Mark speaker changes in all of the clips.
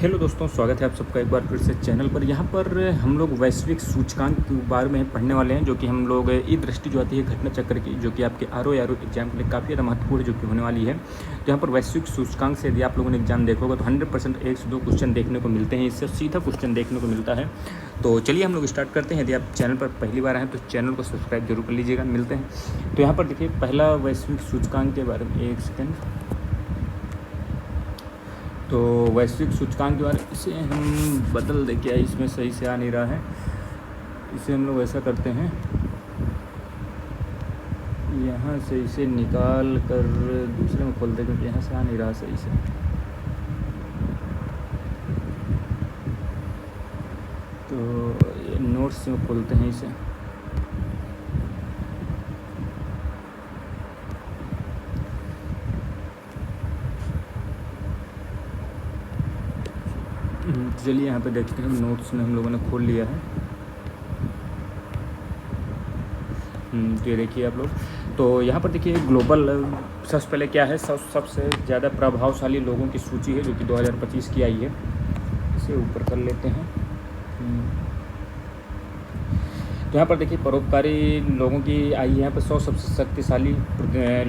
Speaker 1: Hello दोस्तों, स्वागत है आप सबका एक बार फिर से चैनल पर। यहाँ पर हम लोग वैश्विक सूचकांक के बारे में पढ़ने वाले हैं, जो कि हम लोग ई दृष्टि जो आती है घटना चक्र की, जो कि आपके आर एग्जाम के लिए काफ़ी ज़्यादा महत्वपूर्ण है, जो कि होने वाली है। तो यहाँ पर वैश्विक सूचकांक से यदि आप लोगों ने एग्जाम देखा होगा तो 100% 1 से 2 क्वेश्चन देखने को मिलते हैं, इससे सीधा क्वेश्चन देखने को मिलता है। तो चलिए हम लोग स्टार्ट करते हैं। यदि आप चैनल पर पहली बार आए तो चैनल को सब्सक्राइब जरूर कर लीजिएगा। मिलते हैं। तो यहाँ पर देखिए पहला वैश्विक सूचकांक के बारे में, एक सेकेंड। तो वैश्विक सूचकांक के बारे में इसे हम बदल दे, क्या इसमें सही से आ नहीं रहा है। इसे हम लोग ऐसा करते हैं, यहाँ से इसे निकाल कर दूसरे में खोल दें, क्योंकि यहाँ से आ नहीं रहा सही से। तो नोट्स में खोलते हैं इसे। चलिए यहाँ पे देखते हैं, नोट्स में हम लोगों ने खोल लिया है। तो ये देखिए आप लोग। तो यहाँ पर देखिए ग्लोबल सबसे पहले क्या है, सबसे ज़्यादा प्रभावशाली लोगों की सूची है, जो कि 2025 की आई है। इसे ऊपर कर लेते हैं। तो यहाँ पर देखिए परोपकारी लोगों की आई है यहाँ पर 100 सबसे शक्तिशाली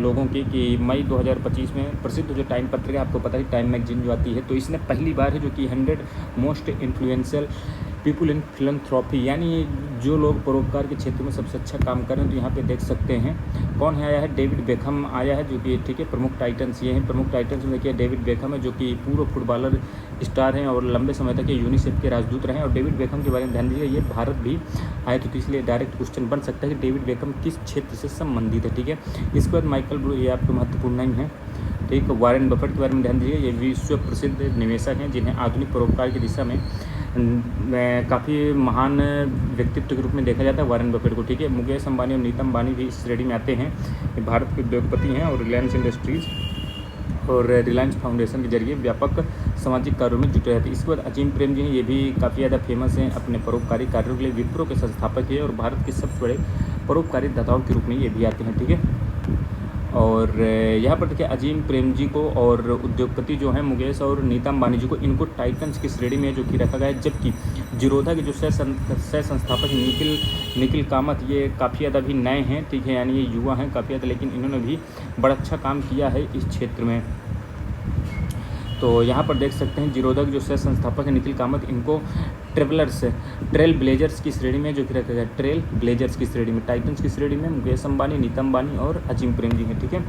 Speaker 1: लोगों की, कि मई 2025 में प्रसिद्ध जो टाइम पत्रिका, आपको पता है टाइम मैगजीन जो आती है, तो इसने पहली बार है जो कि 100 मोस्ट इन्फ्लुएंशियल पीपुल इन फिलंथ्रॉपी, यानी जो लोग परोपकार के क्षेत्र में सबसे अच्छा काम कर रहे हैं। तो यहाँ पे देख सकते हैं कौन है आया है, डेविड बेकहम आया है, जो कि ठीक है। प्रमुख टाइटन्स ये हैं। प्रमुख टाइटन्स में देखिए डेविड बेकहम है, जो कि पूर्व फुटबॉलर स्टार हैं और लंबे समय तक ये यूनिसेफ के राजदूत रहे हैं। और डेविड बेकहम के बारे में ध्यान दीजिए, ये भारत भी आए, तो इसलिए डायरेक्ट क्वेश्चन बन सकता है कि डेविड बेकहम किस क्षेत्र से संबंधित है, ठीक है। इसके बाद माइकल ब्रू, ये आपको महत्वपूर्ण नहीं है, ठीक। वॉरेन बफेट के बारे में ध्यान दीजिए, ये विश्व प्रसिद्ध निवेशक हैं, जिन्हें आधुनिक परोपकार की दिशा में काफ़ी महान व्यक्तित्व के रूप में देखा जाता है वॉरेन बफेट को, ठीक है। मुकेश अंबानी और नीतम अंबानी भी इस श्रेणी में आते हैं। ये भारत के उद्योगपति हैं और रिलायंस इंडस्ट्रीज़ और रिलायंस फाउंडेशन के जरिए व्यापक सामाजिक कार्यों में जुटे रहते हैं। इसके बाद अजीम प्रेम जी हैं, ये भी काफ़ी ज़्यादा फेमस हैं अपने परोपकारी कार्यों के लिए। विप्रो के संस्थापक हैं और भारत के सबसे बड़े परोपकारी दाताओं के रूप में ये भी आते हैं, ठीक है। और यहाँ पर देखिए अजीम प्रेम जी को और उद्योगपति जो हैं मुकेश और नीता अंबानी जी को, इनको टाइटन्स की श्रेणी में जो कि रखा गया है। जबकि जीरोधा के जो सह संस्थापक निखिल कामत, ये काफ़ी ज़्यादा भी नए हैं, ठीक है, यानी ये युवा हैं काफ़ी ज़्यादा, लेकिन इन्होंने भी बड़ा अच्छा काम किया है इस क्षेत्र में। तो यहाँ पर देख सकते हैं जीरोधा के जो सह संस्थापक है निखिल कामत, इनको ट्रेल ब्लेजर्स की श्रेणी में जो कि रखा गया, ट्रेल ब्लेजर्स की श्रेणी में। टाइटन्स की श्रेणी में मुकेश अंबानी, नीता अंबानी और अजीम प्रेम जी हैं, ठीक है।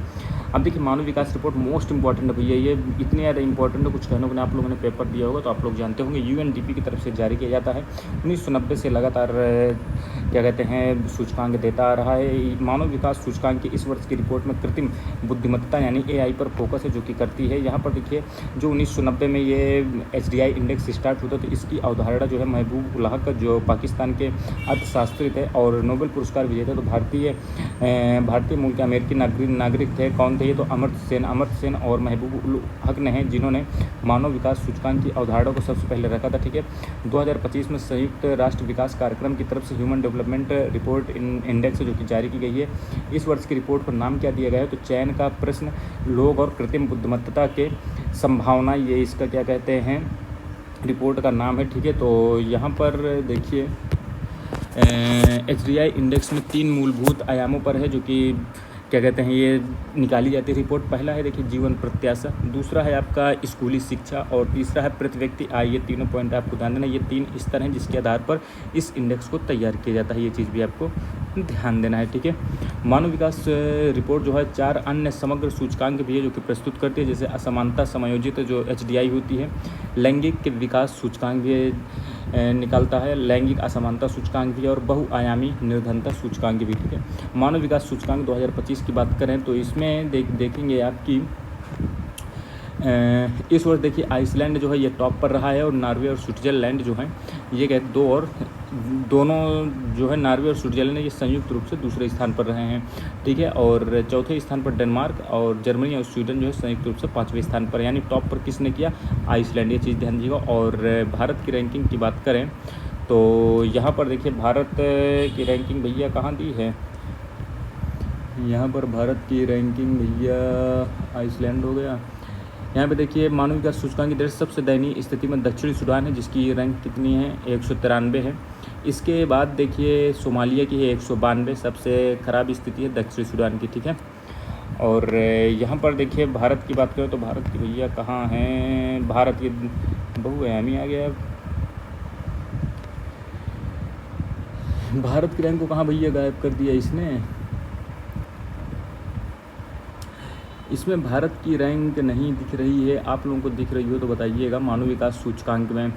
Speaker 1: अब देखिए मानव विकास रिपोर्ट मोस्ट इंपॉर्टेंट है भैया, ये इतनी ज़्यादा इंपॉर्टेंट है, कुछ कहने को नहीं। आप लोगों ने पेपर दिया होगा तो आप लोग जानते होंगे, यूएनडीपी की तरफ से जारी किया जाता है। 1990 से लगातार क्या कहते हैं सूचकांक देता आ रहा है। मानव विकास सूचकांक की इस वर्ष की रिपोर्ट में कृत्रिम बुद्धिमत्ता यानी एआई पर फोकस है, जो कि करती है। यहाँ पर देखिए जो 1990 में ये HDI इंडेक्स स्टार्ट होता, तो इसकी अवधारणा जो है महबूब उल हक, जो पाकिस्तान के अर्थशास्त्री थे और नोबेल पुरस्कार विजेता, तो भारतीय मूल के अमेरिकी नागरिक थे। कौन थे ये? तो अमर्त्य सेन और महबूब उल हक ने हैं, जिन्होंने मानव विकास सूचकांक की अवधारणा को सबसे पहले रखा था, ठीक है। 2025 में संयुक्त राष्ट्र विकास कार्यक्रम की तरफ से ह्यूमन डेवलपमेंट रिपोर्ट इंडेक्स जो कि जारी की गई है। इस वर्ष की रिपोर्ट पर नाम क्या दिया गया है? तो चयन का प्रश्न, लोग और कृत्रिम बुद्धिमत्ता के संभावना, ये इसका क्या कहते हैं रिपोर्ट का नाम है, ठीक है। तो यहाँ पर देखिए HDI इंडेक्स में 3 मूलभूत आयामों पर है, जो कि क्या कहते हैं ये निकाली जाती है रिपोर्ट। पहला है देखिए जीवन प्रत्याशा, दूसरा है आपका स्कूली शिक्षा और तीसरा है प्रति व्यक्ति आय। ये तीनों पॉइंट आपको ध्यान देना, ये 3 स्तर हैं जिसके आधार पर इस इंडेक्स को तैयार किया जाता है। ये चीज़ भी आपको ध्यान देना है, ठीक है। मानव विकास रिपोर्ट जो है 4 अन्य समग्र सूचकांक भी है जो कि प्रस्तुत करती है, जैसे असमानता समायोजित जो HDI होती है, लैंगिक विकास सूचकांक भी निकालता है, लैंगिक असमानता सूचकांक भी और बहुआयामी निर्धनता सूचकांक भी, ठीक है। मानव विकास सूचकांक 2025 की बात करें तो इसमें देखेंगे आपकी इस वर्ष देखिए आइसलैंड जो है ये टॉप पर रहा है और नॉर्वे और स्विट्जरलैंड जो है ये दोनों जो है नॉर्वे और स्विट्जरलैंड ये संयुक्त रूप से दूसरे स्थान पर रहे हैं, ठीक है। और चौथे स्थान पर डेनमार्क और जर्मनी और स्वीडन जो है संयुक्त रूप से 5वें स्थान पर, यानी टॉप पर किसने किया? आइसलैंड, ये चीज़ ध्यान दीजिएगा। और भारत की रैंकिंग की बात करें तो यहाँ पर देखिए भारत की रैंकिंग भैया कहाँ दी है? यहाँ पर भारत की रैंकिंग भैया आइसलैंड हो गया, यहाँ पे देखिए मानव विकास सूचकांक की दृष्टि से सबसे दयनीय स्थिति में दक्षिणी सूडान है, जिसकी रैंक कितनी है 193 है। इसके बाद देखिए सोमालिया की है 192, सबसे ख़राब स्थिति है दक्षिणी सूडान की, ठीक है। और यहाँ पर देखिए भारत की बात करें तो भारत की भैया कहाँ हैं, भारत की बहुआयामी आ गया, भारत की रैंक को कहाँ भैया गायब कर दिया इसने, इसमें भारत की रैंक नहीं दिख रही है। आप लोगों को दिख रही हो तो बताइएगा मानव विकास सूचकांक में,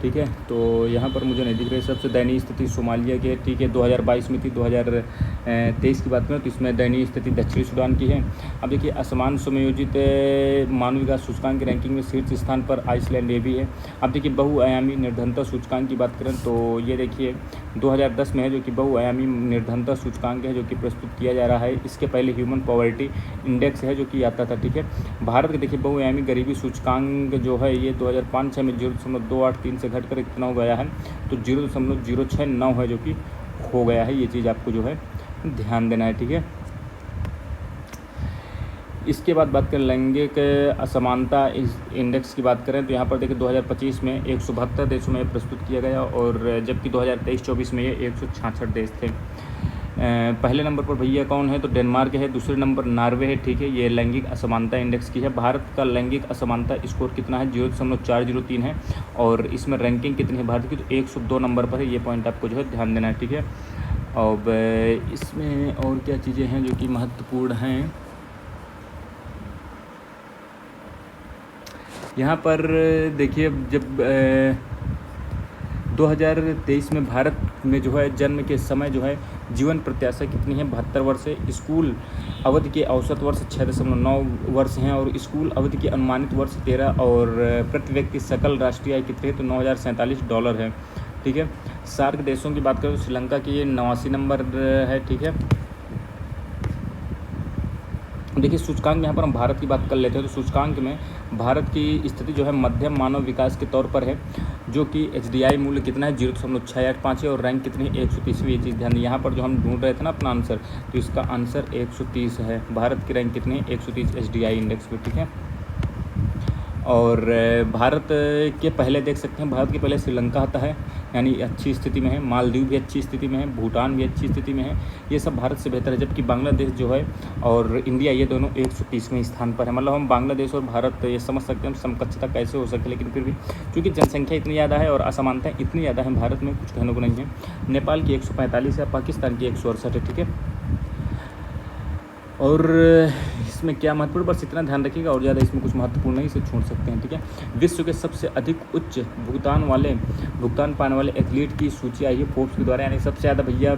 Speaker 1: ठीक है। तो यहाँ पर मुझे नहीं दिख रही। सबसे दयनीय स्थिति सोमालिया की है, ठीक है, 2022 में थी। 2023 की बात करें तो इसमें दयनीय स्थिति दक्षिणी सूडान की है। अब देखिए असमान सुनियोजित मानव विकास सूचकांक की रैंकिंग में शीर्ष स्थान पर आइसलैंड ये भी है। अब देखिए बहुआयामी निर्धनता सूचकांक की बात करें तो ये देखिए 2010 में है, जो कि बहुआयामी निर्धनता सूचकांक है जो कि प्रस्तुत किया जा रहा है। इसके पहले ह्यूमन पॉवर्टी इंडेक्स है जो कि आता था, ठीक है। भारत के देखिए बहुआयामी गरीबी सूचकांक जो है ये 2005-06 में 0.283 से घटकर कितना हो गया है, तो 0.069 है जो कि हो गया है। ये चीज़ आपको जो है ध्यान देना है, ठीक है। इसके बाद बात करें लैंगिक असमानता इंडेक्स की बात करें तो यहाँ पर देखिए 2025 में 172 देशों में प्रस्तुत किया गया, और जबकि 2023-24 में ये 166 देश थे। पहले नंबर पर भैया कौन है, तो डेनमार्क है। दूसरे नंबर नॉर्वे है, ठीक है। ये लैंगिक असमानता इंडेक्स की है। भारत का लैंगिक असमानता स्कोर कितना है, 0.403 है, और इसमें रैंकिंग कितनी है भारत की, तो 102 नंबर पर है। ये पॉइंट आपको जो है ध्यान देना है, ठीक है। अब इसमें और क्या चीज़ें हैं जो कि महत्वपूर्ण हैं, यहाँ पर देखिए जब 2023 में भारत में जो है जन्म के समय जो है जीवन प्रत्याशा कितनी है, 72 वर्ष है। स्कूल अवधि के औसत वर्ष 6.9 वर्ष हैं, और स्कूल अवधि के अनुमानित वर्ष 13, और प्रति व्यक्ति सकल राष्ट्रीय आय कितनी है, तो $9,047 है, ठीक है। सार्क देशों की बात करें तो श्रीलंका की ये 89 नंबर है, ठीक है। देखिए सूचकांक में यहाँ पर हम भारत की बात कर लेते हैं, तो सूचकांक में भारत की स्थिति जो है मध्यम मानव विकास के तौर पर है, जो कि HDI मूल्य कितना है 0.685 है, और रैंक कितनी है 130वीं। ये चीज़ ध्यान दें, यहाँ पर जो हम ढूंढ रहे थे ना अपना आंसर, तो इसका आंसर 130 है। भारत की रैंक कितनी है 130 HDI इंडेक्स पे, ठीक है। और भारत के पहले देख सकते हैं, भारत के पहले श्रीलंका आता है, यानी अच्छी स्थिति में है। मालदीव भी अच्छी स्थिति में है, भूटान भी अच्छी स्थिति में है, ये सब भारत से बेहतर है। जबकि बांग्लादेश जो है और इंडिया ये दोनों 130वें स्थान पर है। मतलब हम बांग्लादेश और भारत ये समझ सकते हैं समकक्षता कैसे हो सकती है, लेकिन फिर भी क्योंकि जनसंख्या इतनी ज़्यादा है और असमानताएँ इतनी ज़्यादा है भारत में, कुछ कहने को नहीं है। नेपाल की 145 है, पाकिस्तान की 168 है, ठीक है। और इसमें क्या महत्वपूर्ण, बस इतना ध्यान रखिएगा, और ज़्यादा इसमें कुछ महत्वपूर्ण नहीं, इसे छोड़ सकते हैं, ठीक है। विश्व के सबसे अधिक उच्च भुगतान पाने वाले एथलीट की सूची आई है फोर्ब्स के द्वारा, यानी सबसे ज़्यादा भैया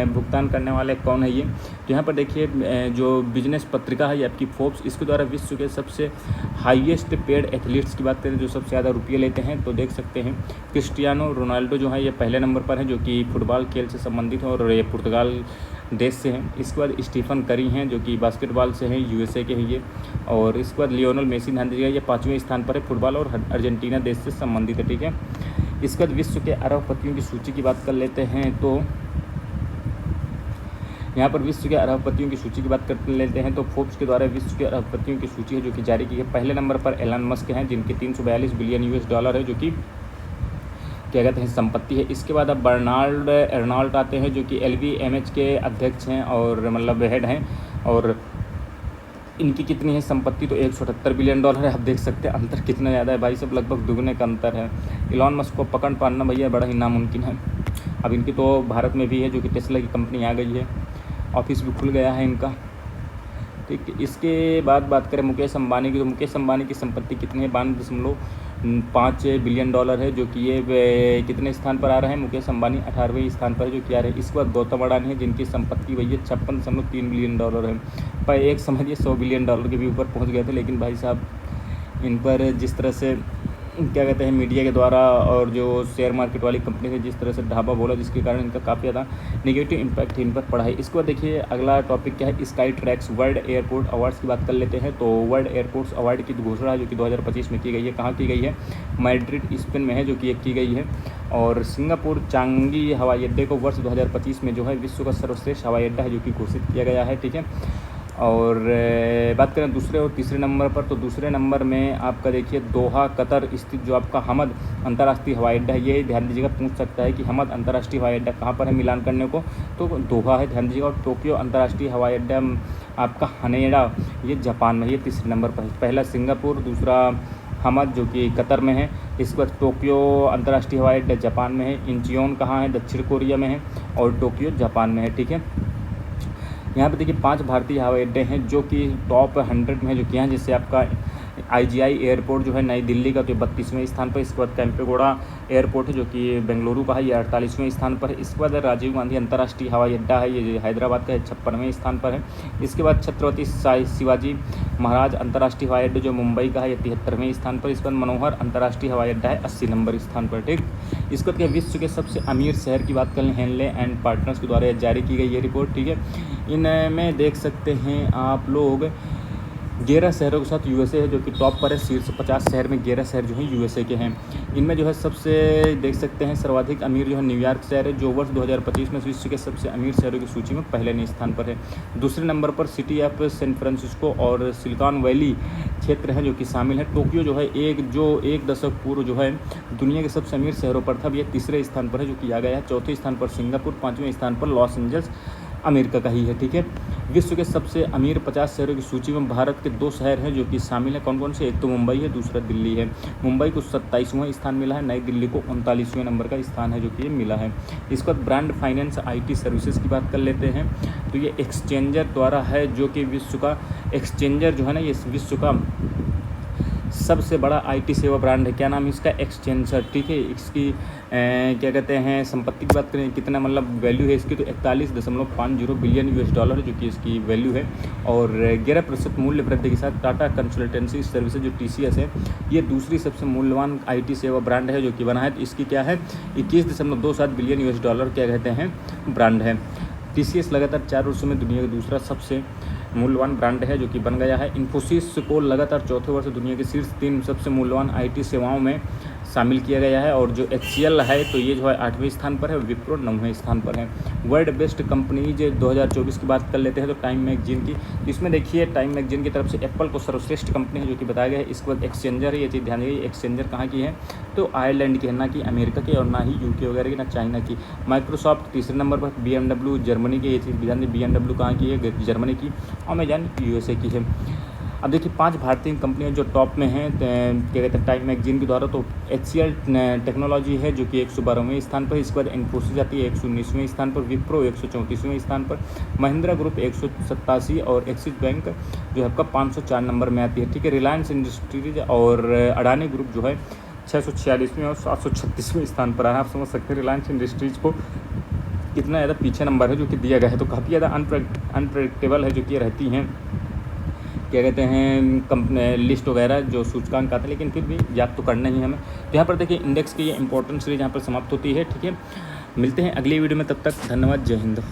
Speaker 1: भुगतान करने वाले कौन है ये, तो यहाँ पर देखिए जो बिजनेस पत्रिका है ये आपकी फोर्ब्स, इसके द्वारा विश्व के सबसे हाईएस्ट पेड एथलीट्स की बात करें जो सबसे ज़्यादा रुपये लेते हैं, तो देख सकते हैं क्रिस्टियानो रोनाल्डो जो है ये पहले नंबर पर है, जो कि फुटबॉल खेल से संबंधित है और ये पुर्तगाल देश से हैं। इसके बाद स्टीफन करी हैं जो कि बास्केटबॉल से हैं, USA के हैं ये। और इसके बाद लियोनल मेसी, ध्यान दीजिएगा, ये 5वें स्थान पर है, फुटबॉल और अर्जेंटीना देश से संबंधित है, ठीक है। इसके बाद विश्व के अरबपतियों की सूची की बात कर लेते हैं, तो यहाँ पर विश्व के अरबपतियों की सूची की बात कर लेते हैं, तो फोर्ब्स के द्वारा विश्व के अरबपतियों की सूची है जो कि जारी की है। पहले नंबर पर एलन मस्क हैं जिनके $342 बिलियन है, जो कि क्या कहते हैं संपत्ति है। इसके बाद अब बर्नार्ड अर्नॉल्ट आते हैं जो कि LVMH के अध्यक्ष हैं और मतलब हेड हैं, और इनकी कितनी है संपत्ति, तो $178 बिलियन है। आप देख सकते हैं अंतर कितना ज़्यादा है भाई, सब लगभग दुगने का अंतर है। इलॉन मस्क को पकड़ पाना भैया बड़ा ही नामुमकिन है। अब इनकी तो भारत में भी है, जो कि टेस्ला की कंपनी आ गई है, ऑफिस भी खुल गया है इनका, ठीक। इसके बाद बात करें मुकेश अंबानी की, तो मुकेश अंबानी की संपत्ति कितनी है, $92.5 बिलियन है, जो कि ये कितने स्थान पर आ रहे हैं, मुकेश अंबानी 18वें स्थान पर है, जो कि आ रहे हैं। इसके बाद गौतम अडानी है जिनकी संपत्ति भैया $56.3 बिलियन है। पर एक समझिए $100 बिलियन के भी ऊपर पहुंच गए थे, लेकिन भाई साहब इन पर जिस तरह से क्या कहते हैं मीडिया के द्वारा और जो शेयर मार्केट वाली कंपनी से जिस तरह से ढाबा बोला, जिसके कारण इनका काफ़ी ज़्यादा नेगेटिव इम्पैक्ट इन पर पड़ा है। इसके बाद देखिए अगला टॉपिक क्या है, sky tracks world airport awards की बात कर लेते हैं। तो वर्ल्ड एयरपोर्ट्स अवार्ड की घोषणा जो कि 2025 में की गई है, कहाँ की गई है, मैड्रिड स्पेन में है, जो कि एक की गई है। और सिंगापुर चांगी हवाई अड्डे को वर्ष 2025 में जो है विश्व का सर्वश्रेष्ठ हवाई अड्डा है जो कि घोषित किया गया है, ठीक है। और बात करें दूसरे और तीसरे नंबर पर, तो दूसरे नंबर में आपका देखिए दोहा कतर स्थित जो आपका हमद अंतर्राष्ट्रीय हवाई अड्डा है, ये ध्यान दीजिएगा, पूछ सकता है कि हमद अंतर्राष्ट्रीय हवाई अड्डा कहाँ पर है मिलान करने को, तो दोहा है, ध्यान दीजिएगा। और टोक्यो अंतर्राष्ट्रीय हवाई अड्डा आपका हनेडा, ये जापान में, ये तीसरे नंबर पर है। पहला सिंगापुर, दूसरा हमद जो कि कतर में है, इसके बाद टोक्यो अंतर्राष्ट्रीय हवाई अड्डा जापान में है। इंचियोन कहाँ है, दक्षिण कोरिया में है, और टोक्यो जापान में है, ठीक है। यहाँ पे देखिए 5 भारतीय हवाई अड्डे हैं जो कि टॉप 100 में है, जो कि यहाँ जैसे आपका IGI एयरपोर्ट जो है नई दिल्ली का, तो 32वें स्थान पर। इसके बाद केम्पेगौड़ा एयरपोर्ट है जो कि बेंगलुरु का है, ये 48वें स्थान पर है। इसके बाद राजीव गांधी अंतर्राष्ट्रीय हवाई अड्डा है, ये हैदराबाद का है, 56वें स्थान पर है। इसके बाद छत्रपति शिवाजी महाराज अंतर्राष्ट्रीय हवाई अड्डा जो मुंबई का है, ये 73वें स्थान पर। इसके बाद मनोहर अंतर्राष्ट्रीय हवाई अड्डा है 80 नंबर स्थान पर, ठीक। इसके बाद विश्व के सबसे अमीर शहर की बात करें, हेनले एंड पार्टनर्स के द्वारा जारी की गई ये रिपोर्ट, ठीक है। इनमें देख सकते हैं आप लोग 11 शहरों के साथ USA है जो कि टॉप पर है। शीर्ष 50 शहर में 11 शहर जो हैं USA के हैं। इनमें जो है सबसे देख सकते हैं सर्वाधिक अमीर जो है न्यूयॉर्क शहर है, जो वर्ष 2025 में विश्व के सबसे अमीर शहरों की सूची में पहले स्थान पर है। दूसरे नंबर पर सिटी ऑफ सैन फ्रांसिस्को और सिलिकॉन वैली क्षेत्र है जो कि शामिल है। टोक्यो जो है एक दशक पूर्व जो है दुनिया के सबसे अमीर शहरों पर था, ये तीसरे स्थान पर है जो कि आ गया है। चौथे स्थान पर सिंगापुर, 5वें स्थान पर लॉस एंजल्स अमेरिका का ही है, ठीक है। विश्व के सबसे अमीर 50 शहरों की सूची में भारत के 2 शहर हैं जो कि शामिल है। कौन कौन से, एक तो मुंबई है, दूसरा दिल्ली है। मुंबई को 27वां स्थान मिला है, नई दिल्ली को 39वें नंबर का स्थान है जो कि ये मिला है। इसके बाद ब्रांड फाइनेंस IT सर्विसेज की बात कर लेते हैं, तो ये एक्सचेंजर द्वारा है जो कि विश्व का एक्सचेंजर जो है ना, ये विश्व का सबसे बड़ा IT सेवा ब्रांड है। क्या नाम है इसका, एक्सचेंजर, ठीक है। इसकी क्या कहते हैं संपत्ति की बात करें कितना मतलब वैल्यू है इसकी, तो 41.50 बिलियन $, जो कि इसकी वैल्यू है। और 11% मूल्य वृद्धि के साथ टाटा कंसल्टेंसी सर्विसेज जो TCS है, ये दूसरी सबसे मूल्यवान IT सेवा ब्रांड है जो कि बना है। तो इसकी क्या है, 21.27 बिलियन $, क्या कहते हैं ब्रांड है। TCS लगातार 4 वर्षों में दुनिया का दूसरा सबसे मूल्यवान ब्रांड है जो कि बन गया है। इन्फोसिस को लगातार चौथे वर्ष दुनिया के शीर्ष 3 सबसे मूल्यवान IT सेवाओं में शामिल किया गया है। और जो HCL है तो ये जो है 8वें स्थान पर है, विप्रो 9वें स्थान पर है। वर्ल्ड बेस्ट कंपनीज 2024 की बात कर लेते हैं तो टाइम मैगजीन की, इसमें देखिए टाइम मैगजीन की तरफ से एप्पल को सर्वश्रेष्ठ कंपनी है जो कि बताया गया है। इसके बाद एक्सचेंजर है, ये चीज़ ध्यान दीजिए, एक्सचेंजर कहाँ की है, तो आयरलैंड की है, ना कि अमेरिका की और ना ही UK वगैरह की, ना चाइना की। माइक्रोसॉफ्ट तीसरे नंबर पर, BMW जर्मनी की, ये चीज़ ध्यान दीजिए, BMW कहाँ की है, जर्मनी की। अमेजन USA की है। अब देखिए 5 भारतीय कंपनियां जो टॉप में हैं क्या कहते हैं टाइम मैगजीन के द्वारा, तो HCL टेक्नोलॉजी है जो कि 112वें स्थान पर। इसके बाद इन्फोसिस आती है 119वें स्थान पर, विप्रो 134वें स्थान पर, महिंद्रा ग्रुप 187 और एक्सिस बैंक जो है आपका 504 नंबर में आती है, ठीक है। रिलायंस इंडस्ट्रीज और अडानी ग्रुप जो है 646वें और 736वें स्थान पर है। आप समझ सकते हैं रिलायंस इंडस्ट्रीज को कितना ज़्यादा पीछे नंबर है जो कि दिया गया है, तो काफ़ी ज़्यादा अनप्रेडिक्टेबल है जो कि रहती हैं क्या कहते हैं कंपनी लिस्ट वगैरह जो सूचकांक आते हैं, लेकिन फिर भी याद तो करना ही हमें। तो यहाँ पर देखिए इंडेक्स की ये इंपॉर्टेंट सीरीज यहाँ पर समाप्त होती है, ठीक है। मिलते हैं अगली वीडियो में, तब तक धन्यवाद, जय हिंद।